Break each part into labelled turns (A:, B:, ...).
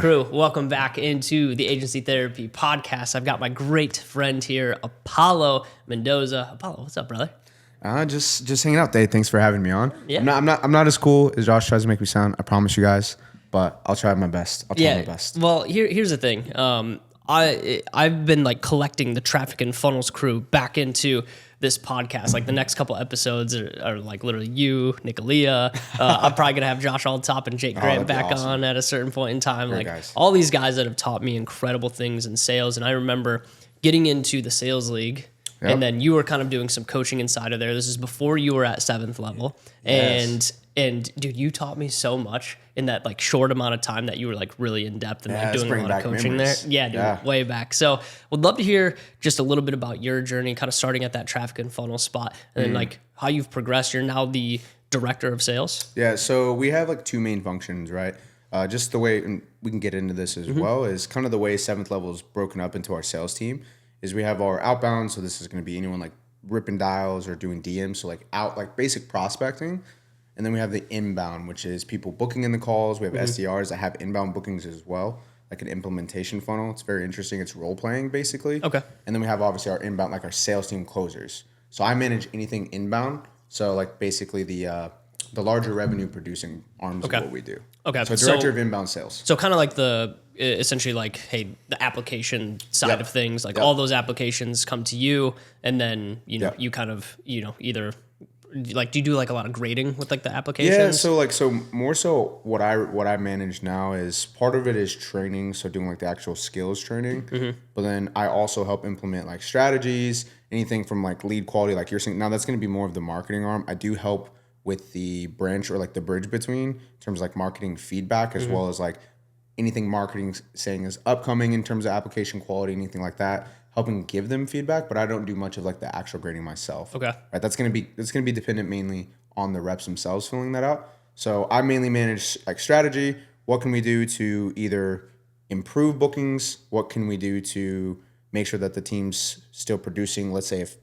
A: crew? Welcome back into the Agency Therapy Podcast. I've got my great friend here, Apolo Mendoza. Apollo, what's up, brother?
B: Just hanging out, Dave. Thanks for having me on.
A: Yeah.
B: I'm not as cool as Josh tries to make me sound. I promise you guys, but I'll try my best. I'll try my best.
A: Well, here's the thing. I've been like collecting the Traffic and Funnels crew back into this podcast. Like the next couple episodes are like literally you, Nicolia. I'm probably gonna have Josh on top and Jake Grant back on at a certain point in time.
B: Great
A: like
B: guys.
A: all these guys that have taught me incredible things in sales. And I remember getting into the sales league.
B: Yep.
A: And then you were kind of doing some coaching inside of there. This is before you were at 7th level.
B: Yes.
A: And dude, you taught me so much in that like short amount of time that you were like really in depth and like doing a lot of coaching
B: memories.
A: there. Yeah, dude, way back. So would love to hear just a little bit about your journey, kind of starting at that Traffic and Funnel spot and then like how you've progressed. You're now the director of sales.
B: Yeah, so we have like two main functions, right? Just the way, and we can get into this as well, is kind of the way 7th level is broken up into our sales team. Is we have our outbound, so this is going to be anyone like ripping dials or doing DMs, so like basic prospecting. And then we have the inbound, which is people booking in the calls. We have SDRs that have inbound bookings as well, like an implementation funnel. It's very interesting. It's role playing basically.
A: Okay.
B: And then we have obviously our inbound, like our sales team closers. So I manage anything inbound. So like basically the larger revenue producing arms of what we do.
A: Okay.
B: So director of inbound sales.
A: So kind of like essentially like, hey, the application side of things, like all those applications come to you and then, you kind of, either like, do you do like a lot of grading with like the applications?
B: Yeah. So more so what I manage now is part of it is training. So doing like the actual skills training, but then I also help implement like strategies, anything from like lead quality, like you're saying. Now that's going to be more of the marketing arm. I do help with the branch or like the bridge between in terms of like marketing feedback as well as like anything marketing saying is upcoming in terms of application quality, anything like that, helping give them feedback, but I don't do much of like the actual grading myself.
A: Okay.
B: Right. That's gonna be dependent mainly on the reps themselves filling that out. So I mainly manage like strategy. What can we do to either improve bookings? What can we do to make sure that the team's still producing, let's say if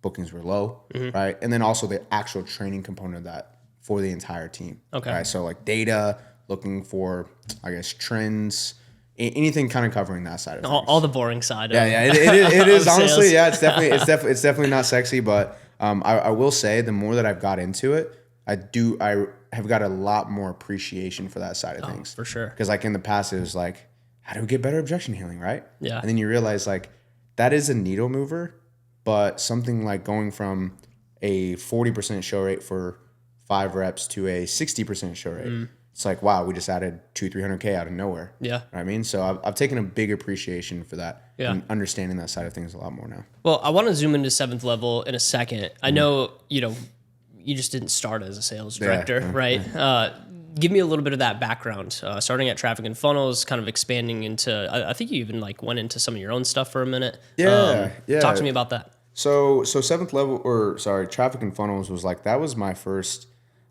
B: bookings were low, right? And then also the actual training component of that for the entire team.
A: Okay.
B: Right. So like data, looking for, I guess, trends, anything kind of covering that side of things.
A: All the boring side.
B: It is honestly,
A: sales.
B: it's definitely not sexy, but I will say the more that I've got into it, I have got a lot more appreciation for that side of things.
A: For sure.
B: Because like in the past, it was like, how do we get better objection handling, right?
A: Yeah.
B: And then you realize like that is a needle mover, but something like going from a 40% show rate for 5 reps to a 60% show rate. It's like, wow, we just added 200-300K out of nowhere.
A: Yeah.
B: You know what I mean? So I've taken a big appreciation for that and
A: Yeah.
B: understanding that side of things a lot more now.
A: Well, I want to zoom into 7th level in a second. I know, you just didn't start as a sales director, right? Give me a little bit of that background. Starting at Traffic and Funnels, kind of expanding into, I think you even like went into some of your own stuff for a minute.
B: Yeah.
A: Talk to me about that.
B: So 7th level, Traffic and Funnels was like, that was my first,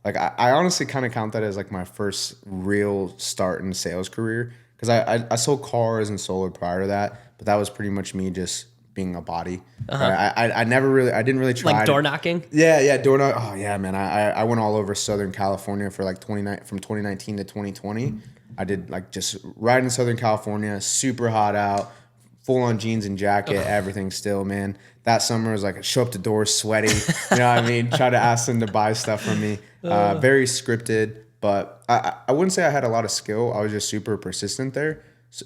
B: like, I honestly kind of count that as like my first real start in sales career. Cause I sold cars and solar prior to that, but that was pretty much me just being a body. Right? I didn't really try.
A: Like door knocking?
B: Yeah, door knock. Oh yeah, man. I went all over Southern California for like from 2019 to 2020. I did like just right in Southern California, super hot out, full on jeans and jacket, everything still, man. That summer was like I show up to doors sweaty, you know what I mean? Try to ask them to buy stuff from me. Very scripted, but I wouldn't say I had a lot of skill. I was just super persistent there.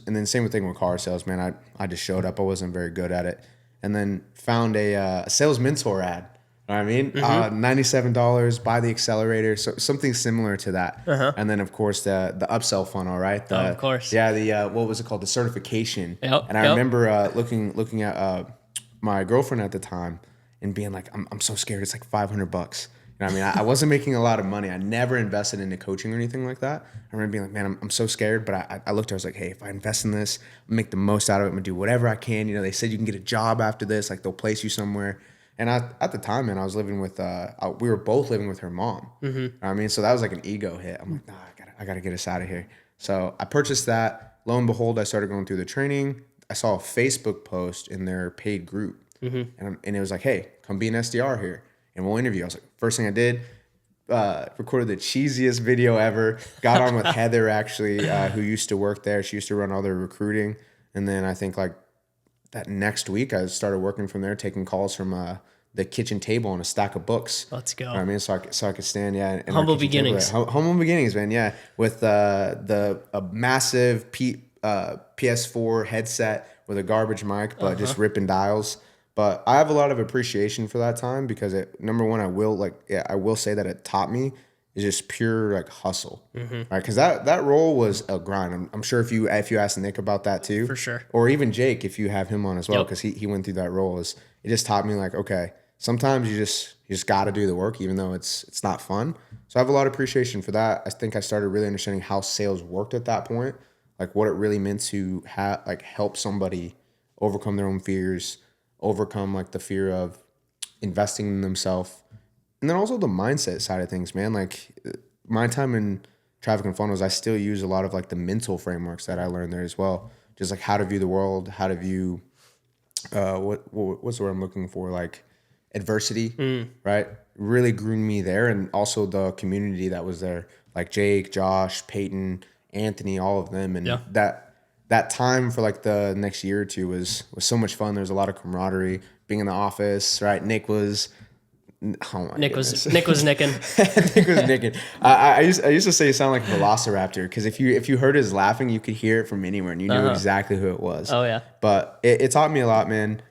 B: And then same thing with car sales, man. I just showed up. I wasn't very good at it. And then found a sales mentor ad. You know what I mean? $97, buy the accelerator. So something similar to that. And then of course the upsell funnel, right?
A: Of course.
B: Yeah, what was it called? The certification.
A: Yep,
B: And I remember looking at my girlfriend at the time and being like, I'm so scared. It's like $500. You know what I mean? I wasn't making a lot of money. I never invested into coaching or anything like that. I remember being like, man, I'm so scared. But I looked at her, I was like, hey, if I invest in this, I'll make the most out of it. I'm going to do whatever I can. They said you can get a job after this. Like they'll place you somewhere. And at the time, man, I was living with, we were both living with her mom. You know what I mean? So that was like an ego hit. I'm like, nah, I got to get us out of here. So I purchased that. Lo and behold, I started going through the training. I saw a Facebook post in their paid group. And it was like, hey, come be an SDR here and we'll interview. I was like, first thing I did, recorded the cheesiest video ever. Got on with Heather actually, who used to work there. She used to run all their recruiting. And then I think like that next week I started working from there, taking calls from the kitchen table on a stack of books.
A: Let's go.
B: You know what I mean, so I could stand, in
A: Humble beginnings.
B: Humble beginnings, man. Yeah, with a massive PS4 headset with a garbage mic, but just ripping dials. But I have a lot of appreciation for that time because number one, I will say that it taught me is just pure like hustle, right? Because that role was a grind. I'm sure if you ask Nick about that too,
A: For sure,
B: or even Jake if you have him on as well, because he went through that role. It just taught me like, okay, sometimes you just got to do the work even though it's not fun. So I have a lot of appreciation for that. I think I started really understanding how sales worked at that point, like what it really meant to help somebody overcome their own fears, overcome like the fear of investing in themselves. And then also the mindset side of things, man. Like my time in traffic and funnels, I still use a lot of like the mental frameworks that I learned there as well. Just like how to view the world, how to view what's the word I'm looking for? Like adversity, right? Really groomed me there. And also the community that was there, like Jake, Josh, Peyton, Anthony, all of them. And that time for like the next year or two was so much fun. There was a lot of camaraderie, being in the office, right? Nick was
A: Nick was nicking.
B: Nick was nicking. I used to say he sounded like a velociraptor because if you heard his laughing, you could hear it from anywhere and you knew exactly who it was.
A: Oh yeah.
B: But it taught me a lot, man.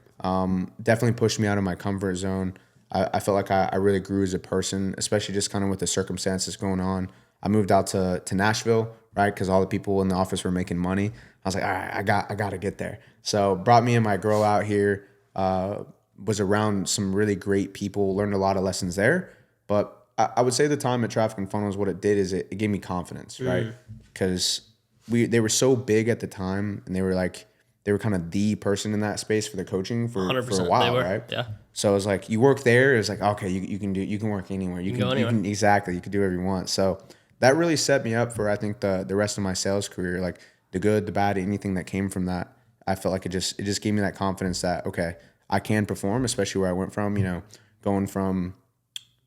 B: Definitely pushed me out of my comfort zone. I felt like I really grew as a person, especially just kind of with the circumstances going on. I moved out to Nashville, right? Because all the people in the office were making money. I was like, all right, I got to get there. So brought me and my girl out here. Was around some really great people, learned a lot of lessons there. But I would say the time at Traffic and Funnels, what it did is it gave me confidence, right? Because they were so big at the time, and they were kind of the person in that space for the coaching for a while, right?
A: Yeah.
B: So it was like you work there, it's like okay, you can work anywhere. You can
A: go anywhere.
B: Exactly, you can do whatever you want. So that really set me up for I think the rest of my sales career, like the good, the bad, anything that came from that. I felt like it just gave me that confidence that okay, I can perform, especially where I went from, going from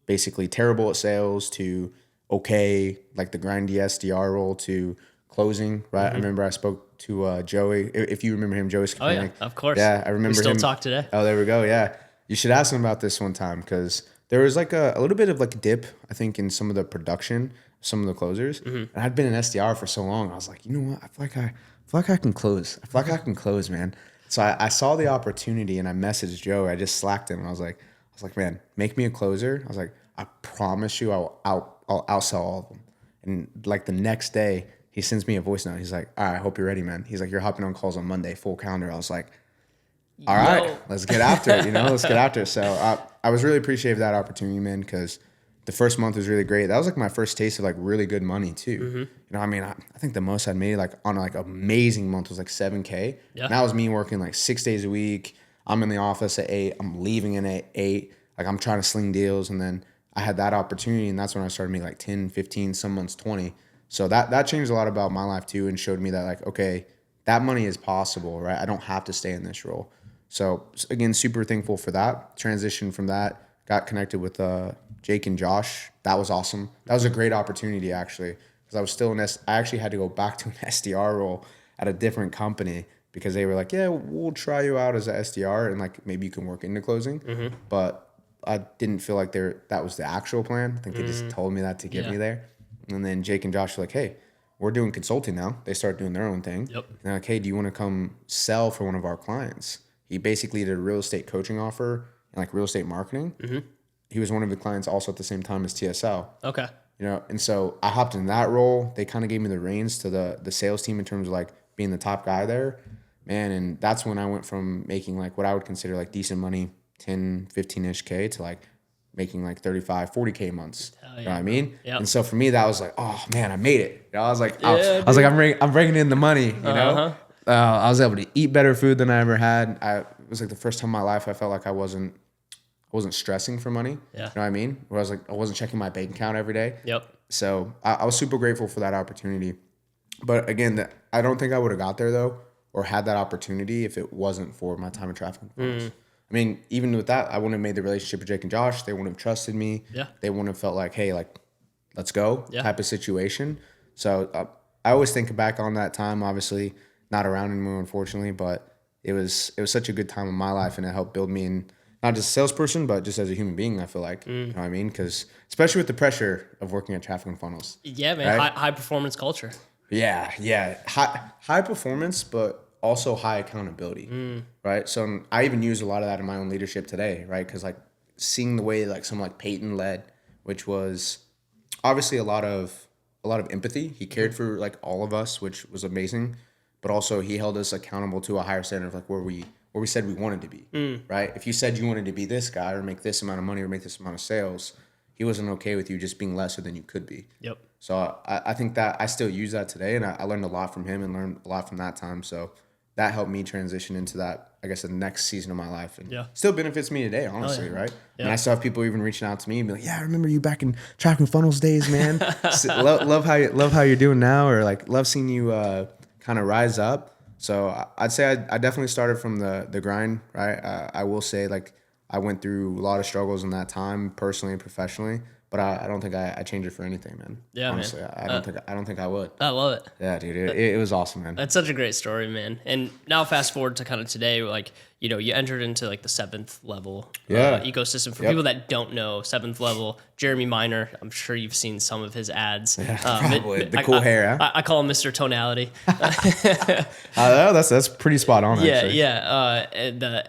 B: basically terrible at sales to okay, like the grindy SDR role to closing, right? I remember I spoke to Joey, if you remember him, Joey Skipanic.
A: Oh yeah, of course.
B: Yeah, I remember
A: we
B: him.
A: still talk today.
B: Oh, there we go, yeah. You should ask him about this one time because there was like a little bit of like a dip, I think, in some of the production, some of the closers. And I'd been an SDR for so long, I was like, you know what? I feel like I can close. I feel like I can close, man. So I saw the opportunity and I messaged Joe. I just slacked him. I was like, man, make me a closer. I was like, I promise you, I'll outsell all of them. And like the next day, he sends me a voice note. He's like, all right, I hope you're ready, man. He's like, you're hopping on calls on Monday, full calendar. I was like, all right, let's get after it. Let's get after it. So I was really appreciative of that opportunity, man, because the first month was really great. That was like my first taste of like really good money too. I think the most I'd made like on like amazing month was like $7K.
A: Yeah.
B: And that was me working like 6 days a week. I'm in the office at 8. I'm leaving in at 8. Like I'm trying to sling deals. And then I had that opportunity and that's when I started making like 10, 15, some months 20. So that changed a lot about my life too and showed me that like, okay, that money is possible, right? I don't have to stay in this role. So again, super thankful for that. Transition from that, got connected with Jake and Josh. That was awesome. That was a great opportunity actually, because I was still I actually had to go back to an SDR role at a different company because they were like, yeah, we'll try you out as an SDR and like maybe you can work into closing. But I didn't feel like that was the actual plan. I think they just told me that to get me there. And then Jake and Josh were like, hey, we're doing consulting now. They start doing their own thing.
A: Yep.
B: And they're like, hey, do you want to come sell for one of our clients? He basically did a real estate coaching offer and like real estate marketing. He was one of the clients also at the same time as TSL.
A: Okay.
B: And so I hopped in that role. They kind of gave me the reins to the sales team in terms of like being the top guy there, man. And that's when I went from making like what I would consider like decent money, 10, 15-ish K to like making like 35, 40K months.
A: Yeah,
B: you know what I mean?
A: Yep.
B: And so for me, that was like, oh man, I made it. I was like, I'm bringing in the money, know? I was able to eat better food than I ever had. It was like the first time in my life I felt like I wasn't stressing for money.
A: Yeah.
B: You know what I mean? Where I wasn't checking my bank account every day.
A: Yep.
B: So I was super grateful for that opportunity. But again, I don't think I would have got there though, or had that opportunity if it wasn't for my time in traffic. I mean, even with that, I wouldn't have made the relationship with Jake and Josh. They wouldn't have trusted me.
A: Yeah.
B: They wouldn't have felt like, hey, like let's go type of situation. So I always think back on that time, obviously not around anymore, unfortunately, but it was such a good time in my life, and it helped build me in not just a salesperson, but just as a human being, I feel like, you know what I mean? Because especially with the pressure of working at Traffic and Funnels.
A: Yeah, man.
B: Right?
A: High performance culture.
B: Yeah. High performance, but also high accountability, right? So I even use a lot of that in my own leadership today, right? Because like seeing the way like someone like Peyton led, which was obviously a lot of empathy. He cared for like all of us, which was amazing, but also he held us accountable to a higher standard of like where we said we wanted to be, right? If you said you wanted to be this guy or make this amount of money or make this amount of sales, he wasn't okay with you just being lesser than you could be.
A: Yep.
B: So I think that I still use that today, and I learned a lot from him and learned a lot from that time. So that helped me transition into that, I guess, the next season of my life, and still benefits me today, honestly, right? And I still have people even reaching out to me and be like, "Yeah, I remember you back in Traffic and Funnels days, man. love how you're doing now, or like love seeing you kind of rise up." So I'd say I definitely started from the grind, right? I will say like I went through a lot of struggles in that time, personally and professionally. But I don't think I change it for anything, man. Yeah, honestly, man. I don't think I would.
A: I love it.
B: Yeah, dude, it was awesome, man.
A: That's such a great story, man. And now fast forward to kind of today, like, you know, you entered into like the 7th level ecosystem. For people that don't know, 7th level, Jeremy Minor, I'm sure you've seen some of his ads.
B: Yeah, probably. The cool hair, huh?
A: I call him Mr. Tonality.
B: That's pretty spot on, actually.
A: Yeah. The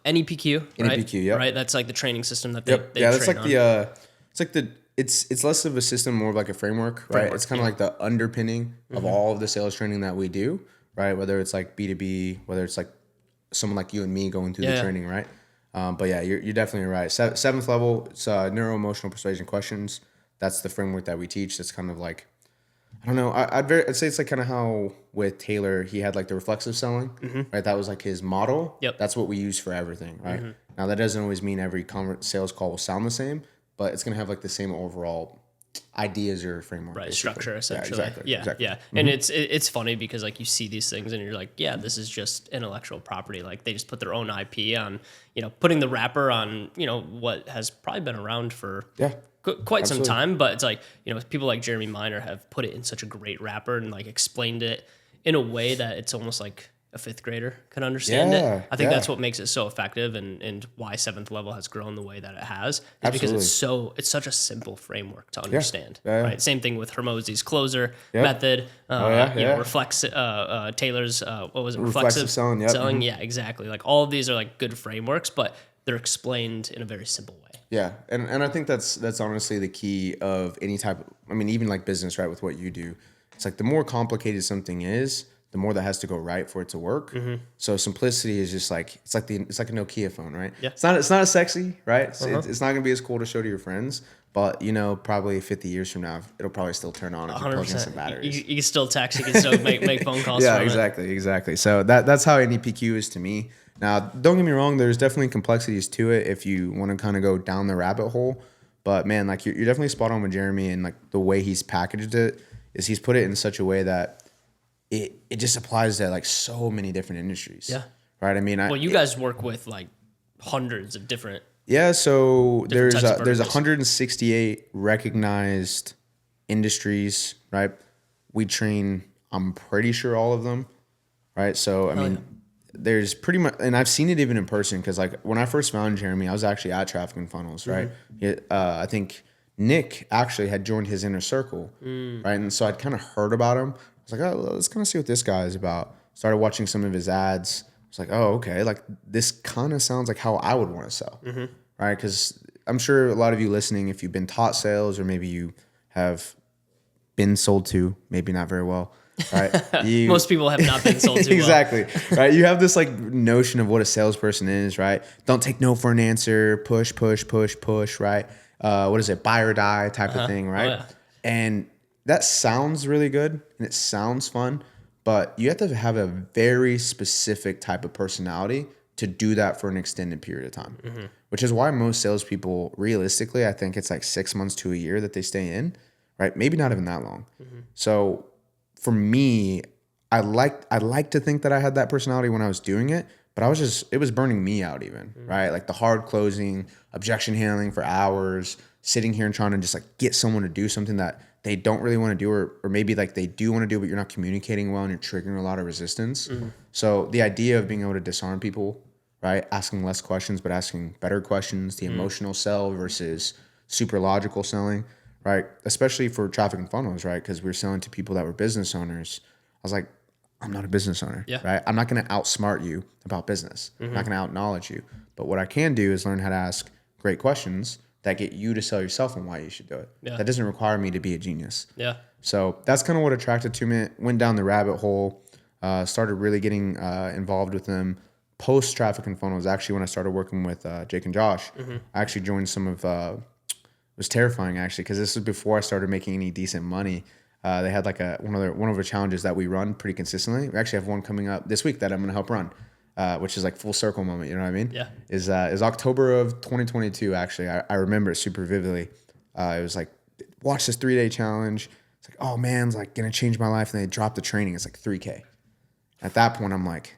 A: NEPQ, right?
B: NEPQ, yeah.
A: Right? That's like the training system that they
B: that's
A: train
B: like
A: on.
B: it's like it's less of a system, more of like a framework, right? It's kind of like the underpinning of all of the sales training that we do, right? Whether it's like B2B, whether it's like someone like you and me going through the training, right? But yeah, you're definitely right. 7th level, it's Neuro-Emotional Persuasion Questions. That's the framework that we teach. That's kind of like, I don't know. I'd say it's like kind of how with Taylor, he had like the reflexive selling, right? That was like his model.
A: Yep.
B: That's what we use for everything, right? Now that doesn't always mean every sales call will sound the same, but it's going to have like the same overall ideas or framework.
A: Right,
B: basically.
A: structure, essentially.
B: Yeah, exactly.
A: Yeah. And it's funny because like you see these things and you're like, yeah, this is just intellectual property. Like they just put their own IP on, you know, putting the wrapper on, you know, what has probably been around for quite some time. But it's like, you know, people like Jeremy Minor have put it in such a great wrapper and like explained it in a way that it's almost like a 5th grader can understand it. I think that's what makes it so effective and why 7th level has grown the way that it has is because it's such a simple framework to understand. Right. Same thing with Hermosi's closer method. You know, Taylor's what was it? Reflexive selling. Selling. Yeah, exactly. Like all of these are like good frameworks, but they're explained in a very simple way.
B: Yeah, and I think that's honestly the key of any type of, I mean, even like business, right? With what you do, it's like the more complicated something is, the more that has to go right for it to work. So simplicity is just like it's like a Nokia phone, right? Yeah. It's not as sexy, right? It's not gonna be as cool to show to your friends, but you know, probably 50 years from now, it'll probably still turn on if you plug in some batteries.
A: You can still text, you can still make phone calls.
B: Yeah, exactly. So that's how NEPQ is to me. Now, don't get me wrong, there's definitely complexities to it if you want to kind of go down the rabbit hole. But man, like you're definitely spot on with Jeremy, and like the way he's packaged it is he's put it in such a way that it just applies to like so many different industries. Yeah. Right. I mean,
A: you guys work with like hundreds of different.
B: Yeah. So there's 168 recognized industries, right? We train, I'm pretty sure all of them. Right. So, I mean, there's pretty much, and I've seen it even in person. Cause like when I first found Jeremy, I was actually at Traffic and Funnels, right? I think Nick actually had joined his inner circle. Right. And so I'd kind of heard about him. I was like, oh, let's kind of see what this guy is about. Started watching some of his ads. I was like, oh, okay. Like this kind of sounds like how I would want to sell, right? Because I'm sure a lot of you listening, if you've been taught sales or maybe you have been sold to, maybe not very well, right?
A: Most people have not been sold to
B: exactly, right? You have this like notion of what a salesperson is, right? Don't take no for an answer. Push, right? What is it? Buy or die type of thing, right? And that sounds really good and it sounds fun, but you have to have a very specific type of personality to do that for an extended period of time, which is why most salespeople, realistically, I think it's like 6 months to a year that they stay in, right? Maybe not even that long. So for me, I like to think that I had that personality when I was doing it, but it was burning me out even, right? Like the hard closing, objection handling for hours, sitting here and trying to just like get someone to do something that they don't really want to do, or maybe like they do want to do, but you're not communicating well and you're triggering a lot of resistance. So the idea of being able to disarm people, right? Asking less questions, but asking better questions, the emotional sell versus super logical selling, right? Especially for traffic and funnels, right? Because we were selling to people that were business owners. I was like, I'm not a business owner, right? I'm not going to outsmart you about business. I'm not going to out knowledge you. But what I can do is learn how to ask great questions that get you to sell yourself and why you should do it. That doesn't require me to be a genius. So that's kind of what attracted to me. Went down the rabbit hole, started really getting involved with them. Post traffic and funnels, actually, when I started working with Jake and Josh, I actually joined some of, it was terrifying actually, because this was before I started making any decent money. They had like one of the challenges that we run pretty consistently. We actually have one coming up this week that I'm going to help run, which is like full circle moment. You know what I mean? Is October of 2022. Actually, I remember it super vividly. It was like, watch this 3-day challenge. It's like, oh man, it's like going to change my life. And they dropped the training. It's like 3K. At that point, I'm like,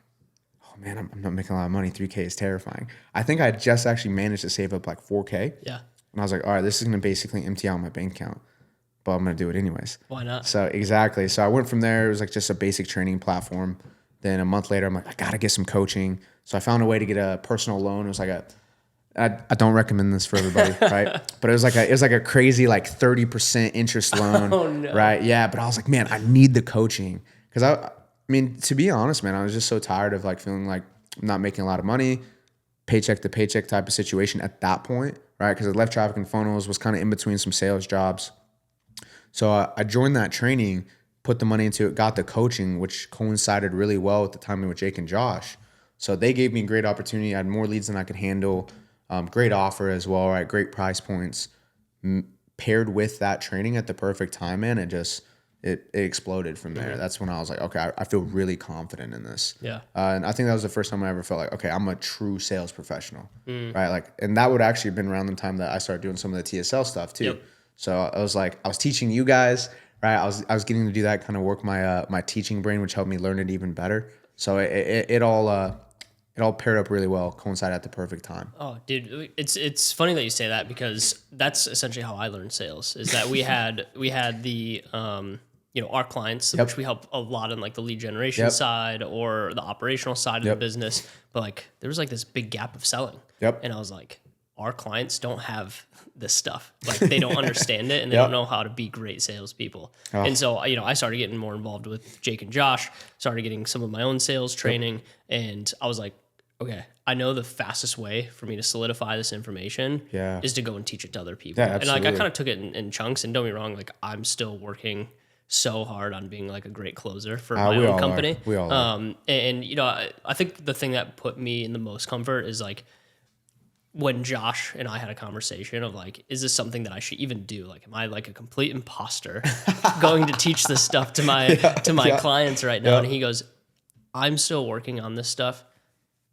B: oh man, I'm not making a lot of money. 3K is terrifying. I think I just actually managed to save up like 4K. And I was like, all right, this is going to basically empty out my bank account, but I'm going to do it anyways.
A: Why not?
B: So exactly. So I went from there. It was like just a basic training platform. Then a month later, I'm like, I got to get some coaching. So I found a way to get a personal loan. It was like I don't recommend this for everybody, right? But it was like a crazy like 30% interest loan,
A: Oh, no.
B: right? Yeah. But I was like, man, I need the coaching. Cause I mean, to be honest, man, I was just so tired of like feeling like I'm not making a lot of money, paycheck to paycheck type of situation at that point, right? Because I left traffic and funnels, was kind of in between some sales jobs. So I joined that training, put the money into it, got the coaching, which coincided really well with the timing with Jake and Josh. So they gave me a great opportunity. I had more leads than I could handle. Great offer as well, right? Great price points. Paired with that training at the perfect time, man, it exploded from there. That's when I was like, okay, I feel really confident in this. And I think that was the first time I ever felt like, okay, I'm a true sales professional, right? Like, and that would actually have been around the time that I started doing some of the TSL stuff too. So I was like, I was teaching you guys, right? I was getting to do that, kind of work my teaching brain, which helped me learn it even better. So it all paired up really well, coincided at the perfect time.
A: Oh, dude, it's funny that you say that, because that's essentially how I learned sales. Is that we had the our clients, which we help a lot in like the lead generation side or the operational side of the business, but like there was like this big gap of selling. And I was like, our clients don't have this stuff. Like they don't understand it, and they don't know how to be great salespeople. And so, I started getting more involved with Jake and Josh, started getting some of my own sales training. And I was like, okay, I know the fastest way for me to solidify this information is to go and teach it to other people. And like, I kind of took it in chunks, and don't be wrong, like I'm still working so hard on being like a great closer for my own company.
B: We all are.
A: And I think the thing that put me in the most comfort is like, when Josh and I had a conversation of like, is this something that I should even do? Like, am I like a complete imposter going to teach this stuff to my clients right now? And he goes, I'm still working on this stuff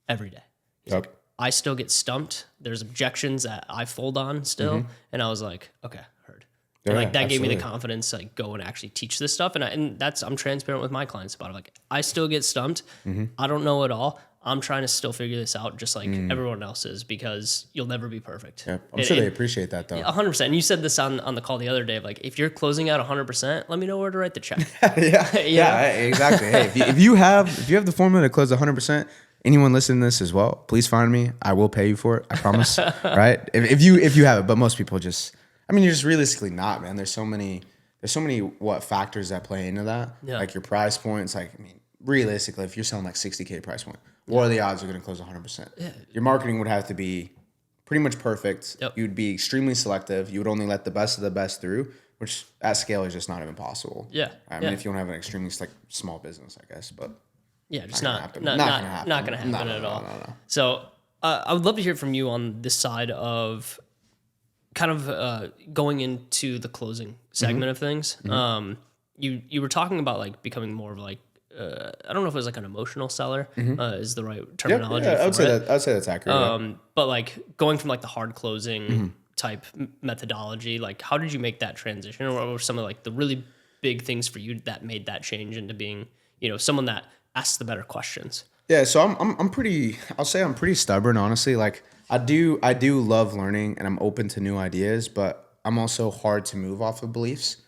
A: every day. He's like, I still get stumped. There's objections that I fold on still. And I was like, okay, heard. And like that gave me the confidence to like go and actually teach this stuff. And I'm transparent with my clients about it. Like, I still get stumped. I don't know it all. I'm trying to still figure this out just like everyone else is, because you'll never be perfect.
B: I'm sure they appreciate that though.
A: 100%. And you said this on the call the other day of like, if you're closing out 100%, let me know where to write the check.
B: Exactly. Hey, if you have the formula to close 100%, anyone listening to this as well, please find me. I will pay you for it. I promise. Right? If you have it, but most people just, you're just realistically not, man. There's so many factors that play into that. Like your price points. Like, realistically, if you're selling like 60K price point, what are the odds you're going to close 100%? Your marketing would have to be pretty much perfect. You'd be extremely selective. You would only let the best of the best through, which at scale is just not even possible. If you don't have an extremely like small business, I guess, but
A: just not going to happen at all. No. So I would love to hear from you on this side of kind of going into the closing segment of things. You were talking about like becoming more of like, I don't know if it was like an emotional seller is the right terminology.
B: I would say that's accurate.
A: But like going from like the hard closing type methodology, like how did you make that transition, or what were some of like the really big things for you that made that change into being, someone that asks the better questions?
B: Yeah, so I'm pretty stubborn, honestly. Like I do love learning, and I'm open to new ideas, but I'm also hard to move off of beliefs.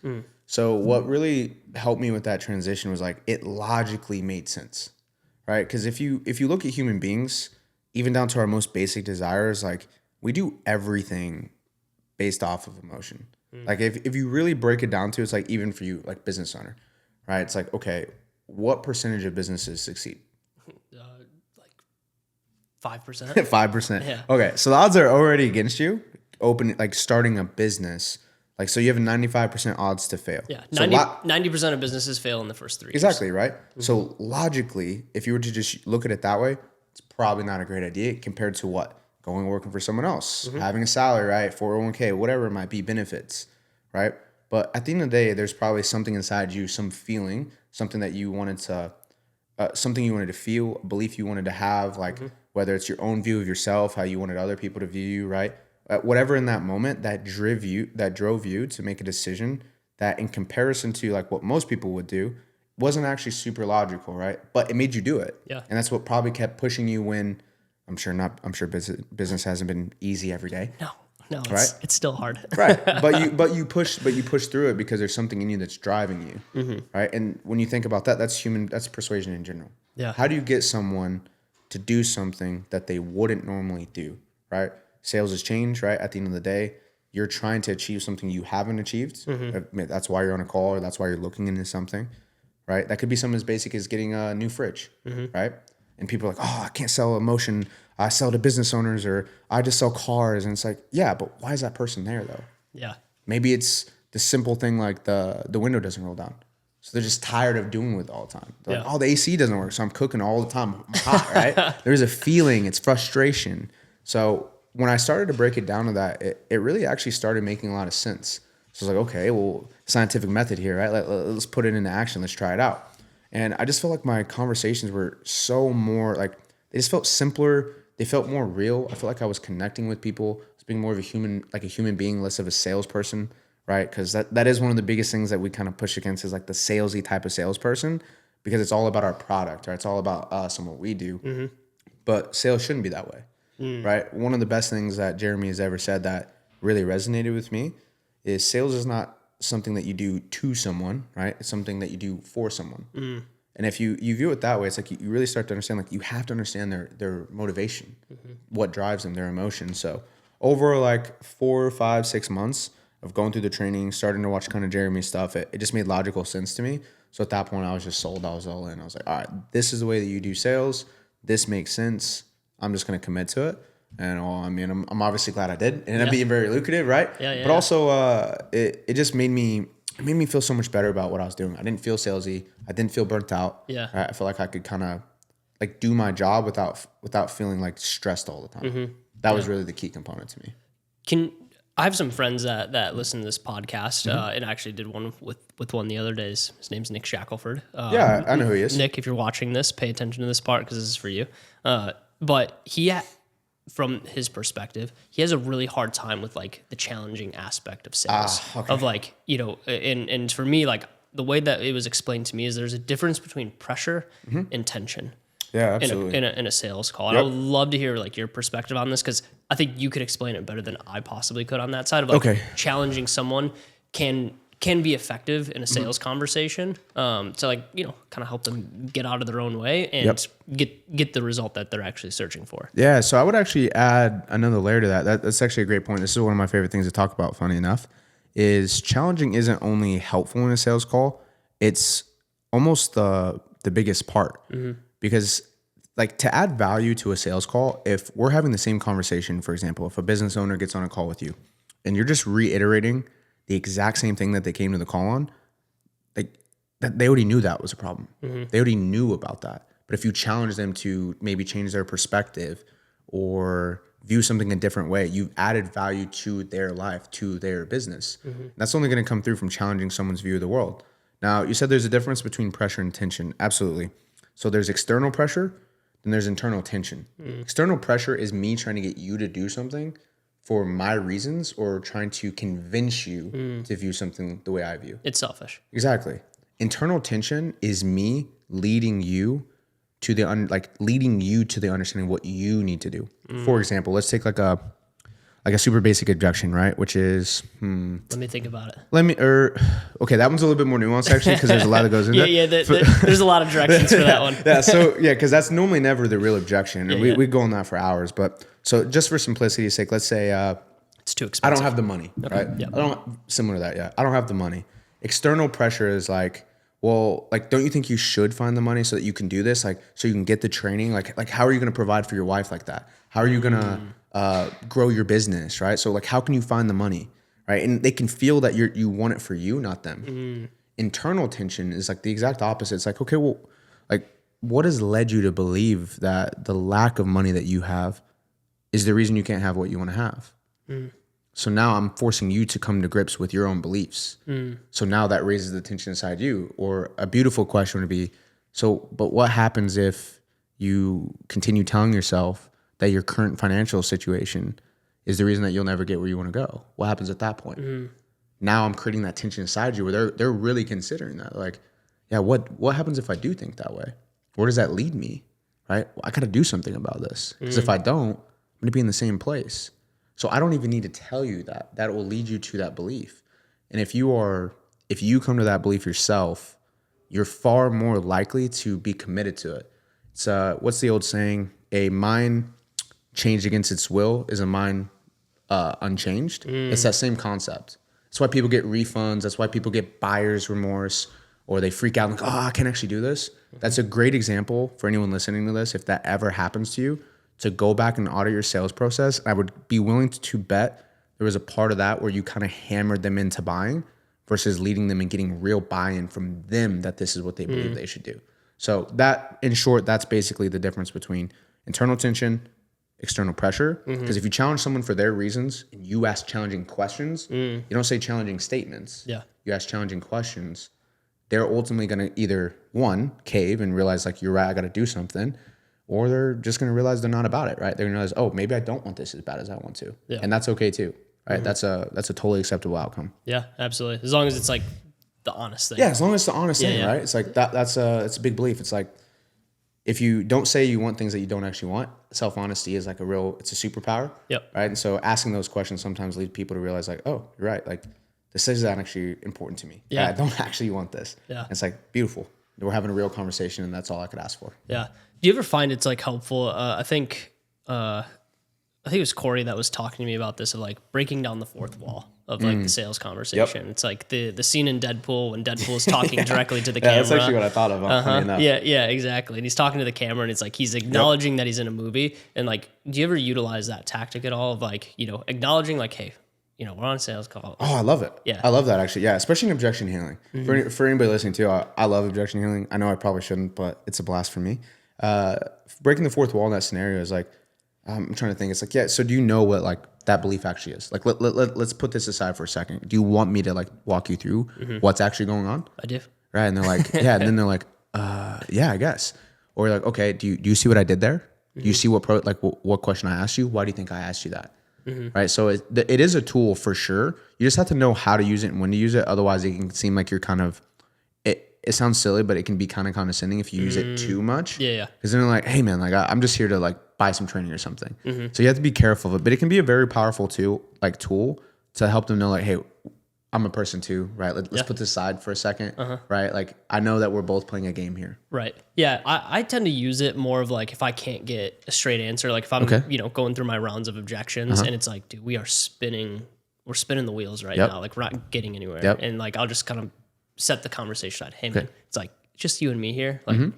B: So what really helped me with that transition was like it logically made sense, right? Because if you look at human beings, even down to our most basic desires, like we do everything based off of emotion. Like if you really break it down to, it's like even for you, like business owner, right? It's like, okay, what percentage of businesses succeed?
A: Like 5%.
B: 5%.
A: Yeah.
B: Okay, so the odds are already against you. Starting a business. Like, so you have a 95% odds to fail.
A: Yeah,
B: So
A: 90% of businesses fail in the first 3 years.
B: exactly, right? So logically, if you were to just look at it that way, it's probably not a great idea compared to what? Going and working for someone else, having a salary, right? 401k, whatever it might be, benefits, right? But at the end of the day, there's probably something inside you, some feeling, something that you wanted to, something you wanted to feel, a belief you wanted to have, like whether it's your own view of yourself, how you wanted other people to view you, right? Whatever in that moment that drove you to make a decision that in comparison to like what most people would do wasn't actually super logical, right? But it made you do it.
A: Yeah.
B: And that's what probably kept pushing you when I'm sure business hasn't been easy every day.
A: No,
B: Right?
A: it's still hard.
B: Right. But you push through it because there's something in you that's driving you. Right? And when you think about that, that's persuasion in general.
A: Yeah.
B: How do you get someone to do something that they wouldn't normally do, right? Sales is change, right? At the end of the day, you're trying to achieve something you haven't achieved. That's why you're on a call or that's why you're looking into something, right? That could be something as basic as getting a new fridge, right? And people are like, oh, I can't sell emotion. I sell to business owners or I just sell cars. And it's like, yeah, but why is that person there though?
A: Yeah.
B: Maybe it's the simple thing like the window doesn't roll down. So they're just tired of doing it all the time. They're like, oh, the AC doesn't work. So I'm cooking all the time. I'm hot, right? There's a feeling, it's frustration. So when I started to break it down to that, it really actually started making a lot of sense. So I was like, okay, well, scientific method here, right? Let's put it into action. Let's try it out. And I just felt like my conversations were so more like, they just felt simpler. They felt more real. I felt like I was connecting with people. I was being more of a human being, less of a salesperson, right? Because that is one of the biggest things that we kind of push against is like the salesy type of salesperson because it's all about our product, right? It's all about us and what we do. But sales shouldn't be that way, right? One of the best things that Jeremy has ever said that really resonated with me is sales is not something that you do to someone, right? It's something that you do for someone. And if you view it that way, it's like you really start to understand, like you have to understand their motivation, what drives them, their emotion. So over like 4, 5, 6 months of going through the training, starting to watch kind of Jeremy's stuff, it just made logical sense to me. So at that point, I was just sold. I was all in. I was like, all right, this is the way that you do sales. This makes sense. I'm just going to commit to it. And I mean, I'm obviously glad I did. It ended up being very lucrative, right? But also, it just made me feel so much better about what I was doing. I didn't feel salesy. I didn't feel burnt out.
A: Yeah.
B: I felt like I could kind of like do my job without feeling like stressed all the time. That was really the key component to me.
A: I have some friends that listen to this podcast, and I actually did one with one the other day. His name's Nick Shackelford.
B: Yeah, I know who he is.
A: Nick, if you're watching this, pay attention to this part because this is for you. But from his perspective, he has a really hard time with like the challenging aspect of sales. Of like, and for me, like the way that it was explained to me is there's a difference between pressure and tension.
B: Yeah, absolutely.
A: In a sales call. And I would love to hear like your perspective on this because I think you could explain it better than I possibly could on that side of like challenging someone can be effective in a sales conversation. To like, kind of help them get out of their own way and get the result that they're actually searching for.
B: Yeah. So I would actually add another layer to that. That's actually a great point. This is one of my favorite things to talk about, funny enough, is challenging isn't only helpful in a sales call. It's almost the biggest part. Because like to add value to a sales call, if we're having the same conversation, for example, if a business owner gets on a call with you and you're just reiterating the exact same thing that they came to the call on, like that they already knew that was a problem. They already knew about that. But if you challenge them to maybe change their perspective or view something a different way, you've added value to their life, to their business. That's only going to come through from challenging someone's view of the world. Now, you said there's a difference between pressure and tension. Absolutely. So there's external pressure, then there's internal tension. External pressure is me trying to get you to do something for my reasons or trying to convince you to view something the way I view.
A: It's selfish.
B: Exactly. Internal tension is me leading you to the understanding what you need to do. For example, let's take like a like a super basic objection, right? Which is,
A: Let me think about it.
B: Okay, that one's a little bit more nuanced actually, because there's a lot that goes in there.
A: Yeah, there's a lot of directions for that one.
B: Yeah, so yeah, because that's normally never the real objection. And we go on that for hours. But so just for simplicity's sake, let's say
A: It's too expensive.
B: I don't have the money, right?
A: Yeah.
B: Similar to that, yeah. I don't have the money. External pressure is like, well, like, don't you think you should find the money so that you can do this? Like, so you can get the training? Like how are you going to provide for your wife like that? How are you going to grow your business, right? So like, how can you find the money, right? And they can feel that you want it for you, not them. Internal tension is like the exact opposite. It's like, okay, well, like, what has led you to believe that the lack of money that you have is the reason you can't have what you want to have? So now I'm forcing you to come to grips with your own beliefs. So now that raises the tension inside you. Or a beautiful question would be, but what happens if you continue telling yourself that your current financial situation is the reason that you'll never get where you want to go? What happens at that point? Now I'm creating that tension inside you where they're really considering that. Like, yeah, what happens if I do think that way? Where does that lead me, right? Well, I got to do something about this. Because if I don't, I'm going to be in the same place. So I don't even need to tell you that. That will lead you to that belief. And if you come to that belief yourself, you're far more likely to be committed to it. It's what's the old saying? A mind changed against its will is a mind unchanged. It's that same concept. That's why people get refunds. That's why people get buyer's remorse, or they freak out and like, oh, I can't actually do this. That's a great example for anyone listening to this. If that ever happens to you, to go back and audit your sales process. I would be willing to bet there was a part of that where you kind of hammered them into buying versus leading them and getting real buy-in from them that this is what they believe they should do. So that, in short, that's basically the difference between internal tension, external pressure. Because if you challenge someone for their reasons and you ask challenging questions, you don't say challenging statements.
A: Yeah.
B: You ask challenging questions. They're ultimately going to either, one, cave and realize like, you're right, I got to do something. Or they're just going to realize they're not about it, right? They're going to realize, oh, maybe I don't want this as bad as I want to. Yeah. And that's okay too, right? That's a totally acceptable outcome.
A: Yeah, absolutely. As long as it's like the honest thing.
B: Yeah, as long as it's the honest thing, right? It's like that's a big belief. It's like, if you don't say you want things that you don't actually want, self-honesty is like it's a superpower.
A: Yep.
B: Right? And so asking those questions sometimes lead people to realize like, oh, you're right. Like, this is not actually important to me.
A: Yeah.
B: I don't actually want this.
A: Yeah.
B: And it's like, beautiful. We're having a real conversation and that's all I could ask for.
A: Yeah. Do you ever find it's like helpful? I think it was Corey that was talking to me about this, of like breaking down the fourth wall of like the sales conversation. Yep. It's like the scene in Deadpool when Deadpool is talking directly to the camera.
B: That's actually what I thought of.
A: Yeah, exactly. And he's talking to the camera and it's like he's acknowledging that he's in a movie. And like, do you ever utilize that tactic at all of like, acknowledging like, hey, we're on a sales call.
B: Oh, I love it.
A: Yeah.
B: I love that actually. Yeah. Especially in objection handling. For anybody listening too, I love objection handling. I know I probably shouldn't, but it's a blast for me. Breaking the fourth wall in that scenario is like, I'm trying to think. It's like, yeah. So do you know what like that belief actually is? Like, let's put this aside for a second. Do you want me to like walk you through what's actually going on?
A: I do.
B: Right. And they're like, yeah. And then they're like, yeah, I guess. Or like, okay, do you see what I did there? Do you see what question I asked you? Why do you think I asked you that? Right. So it is a tool for sure. You just have to know how to use it and when to use it. Otherwise it can seem like you're kind of, it sounds silly, but it can be kind of condescending if you use it too much.
A: Yeah.
B: Because then they're like, hey man, like I'm just here to like buy some training or something. So you have to be careful of it, but it can be a very powerful tool to help them know like, hey, I'm a person too, right? Let's put this aside for a second, right? Like I know that we're both playing a game here. Right.
A: Yeah. I tend to use it more of like if I can't get a straight answer, like if I'm, going through my rounds of objections and it's like, dude, we're spinning the wheels right now. Like we're not getting anywhere. And like, I'll just kind of set the conversation aside. Hey man, it's like just you and me here. Like,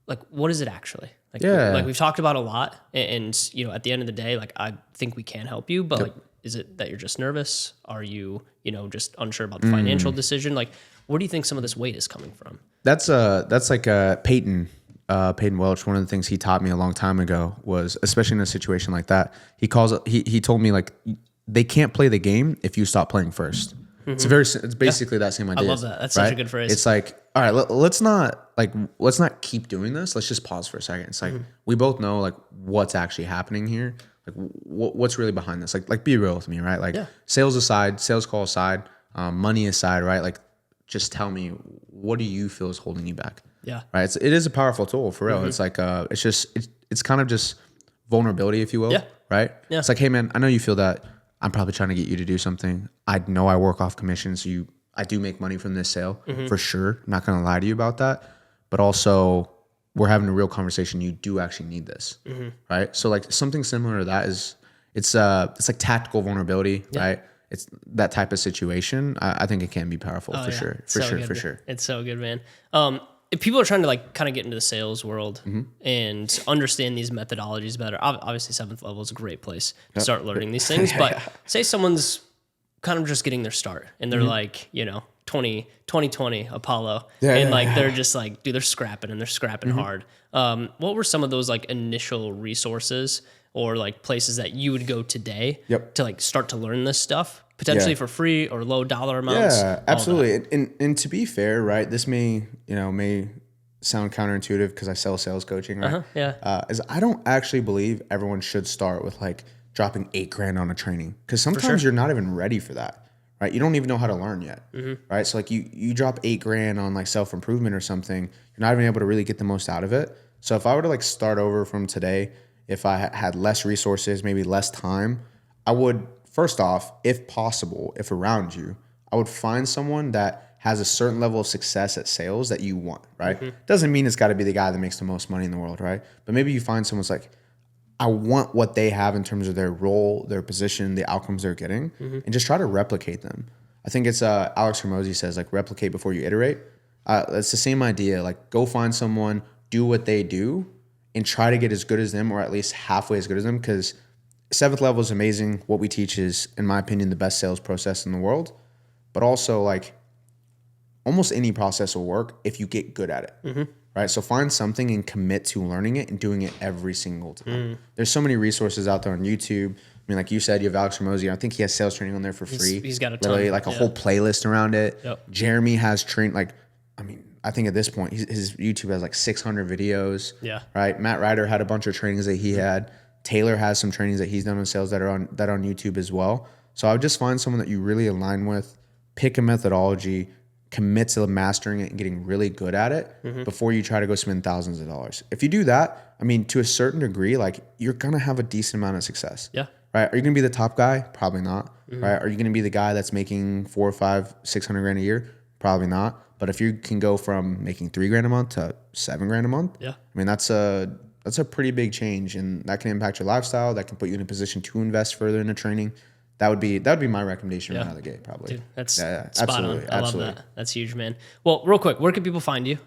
A: like what is it actually? Like, like we've talked about a lot and at the end of the day, like I think we can help you, but like, is it that you're just nervous? Are you, just unsure about the financial decision? Like, where do you think some of this weight is coming from?
B: That's like Peyton Welch. One of the things he taught me a long time ago was, especially in a situation like that, he told me like, they can't play the game if you stop playing first. It's basically that same idea.
A: I love that. That's such a good phrase.
B: It's like, all right, let's not keep doing this. Let's just pause for a second. It's like, we both know like what's actually happening here. Like what's really behind this? Like be real with me, right? Like sales aside, sales call aside, money aside, right? Like just tell me, what do you feel is holding you back? Yeah. Right. It is a powerful tool for real. It's like, it's kind of just vulnerability, if you will. Yeah. Right. Yeah. It's like, hey man, I know you feel that. I'm probably trying to get you to do something. I know I work off commission, so I do make money from this sale for sure. I'm not going to lie to you about that. But also, we're having a real conversation. You do actually need this, right? So like something similar to that is it's like tactical vulnerability, right? It's that type of situation. I think it can be powerful for sure, for sure.
A: It's so good, man. If people are trying to like kind of get into the sales world and understand these methodologies better, obviously 7th level is a great place to start learning these things. But say someone's kind of just getting their start and they're like, 2020 Apollo. They're just like, dude, they're scrapping hard. What were some of those like initial resources or like places that you would go today to like start to learn this stuff potentially for free or low dollar amounts?
B: Yeah, absolutely. And to be fair, right, this may sound counterintuitive because I sell sales coaching, right? Is I don't actually believe everyone should start with like dropping $8,000 on a training because sometimes you're not even ready for that, right? You don't even know how to learn yet, right? So like you drop $8,000 on like self-improvement or something, you're not even able to really get the most out of it. So if I were to like start over from today, if I had less resources, maybe less time, I would, first off, if possible, if around you, I would find someone that has a certain level of success at sales that you want, right? Doesn't mean it's got to be the guy that makes the most money in the world, right? But maybe you find someone's like, I want what they have in terms of their role, their position, the outcomes they're getting, and just try to replicate them. I think it's Alex Hormozy says like replicate before you iterate. It's the same idea. Like go find someone, do what they do, and try to get as good as them or at least halfway as good as them because 7th level is amazing. What we teach is, in my opinion, the best sales process in the world. But also, like, almost any process will work if you get good at it, right? So find something and commit to learning it and doing it every single time. There's so many resources out there on YouTube. I mean, like you said, you have Alex Hormozy. I think he has sales training on there for free.
A: He's got a ton.
B: Literally, like a whole playlist around it. Jeremy has I think at this point, his YouTube has like 600 videos. Right. Matt Ryder had a bunch of trainings that he had. Taylor has some trainings that he's done on sales that are on YouTube as well. So I would just find someone that you really align with, pick a methodology, commit to mastering it and getting really good at it before you try to go spend thousands of dollars. If you do that, I mean, to a certain degree, like you're going to have a decent amount of success. Right. Are you going to be the top guy? Probably not. Right. Are you going to be the guy that's making $400,000 or $500,000, $600,000 a year? Probably not. But if you can go from making $3,000 a month to $7,000 a month, I mean, that's a pretty big change, and that can impact your lifestyle. That can put you in a position to invest further into training. That would be my recommendation right out of the gate, probably.
A: Dude, that's
B: spot on.
A: I love that. That's huge, man. Well, real quick, where can people find you?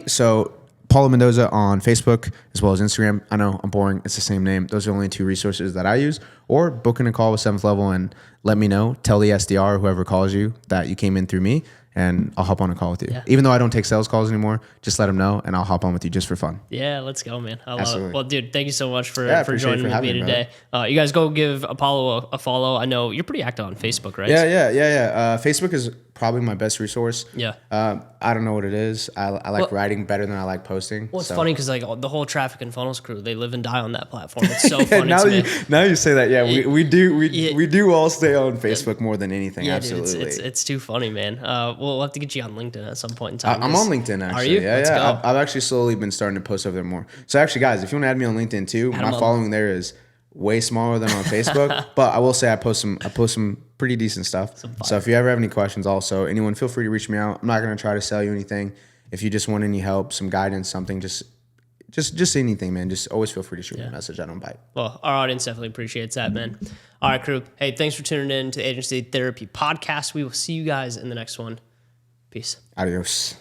B: So Apolo Mendoza on Facebook as well as Instagram. I know I'm boring. It's the same name. Those are the only two resources that I use. Or booking a call with 7th level and let me know. Tell the SDR or whoever calls you that you came in through me, and I'll hop on a call with you. Even though I don't take sales calls anymore, just let them know, and I'll hop on with you just for fun.
A: Yeah, let's go, man. I love it. Well, dude, thank you so much for joining with me today. You guys go give Apollo a follow. I know you're pretty active on Facebook, right?
B: Yeah. Facebook is probably my best resource. I don't know what it is. I like writing better than I like posting.
A: Well, it's funny because like the whole Traffic and Funnels crew, they live and die on that platform. It's so funny to me.
B: Now you say that, we do all stay on Facebook more than anything. Absolutely,
A: dude, it's too funny, man. We'll have to get you on LinkedIn at some point in time.
B: I'm on LinkedIn actually.
A: Are you?
B: Yeah. I've actually slowly been starting to post over there more. So actually, guys, if you want to add me on LinkedIn too, my following there is way smaller than on Facebook. But I will say I post some pretty decent stuff. So if you ever have any questions, also anyone, feel free to reach me out. I'm not gonna try to sell you anything. If you just want any help, some guidance, something, just anything, man. Just always feel free to shoot me a message. I don't bite.
A: Well, our audience definitely appreciates that, man. All right, crew. Hey, thanks for tuning in to the Agency Therapy Podcast. We will see you guys in the next one. Peace.
B: Adios.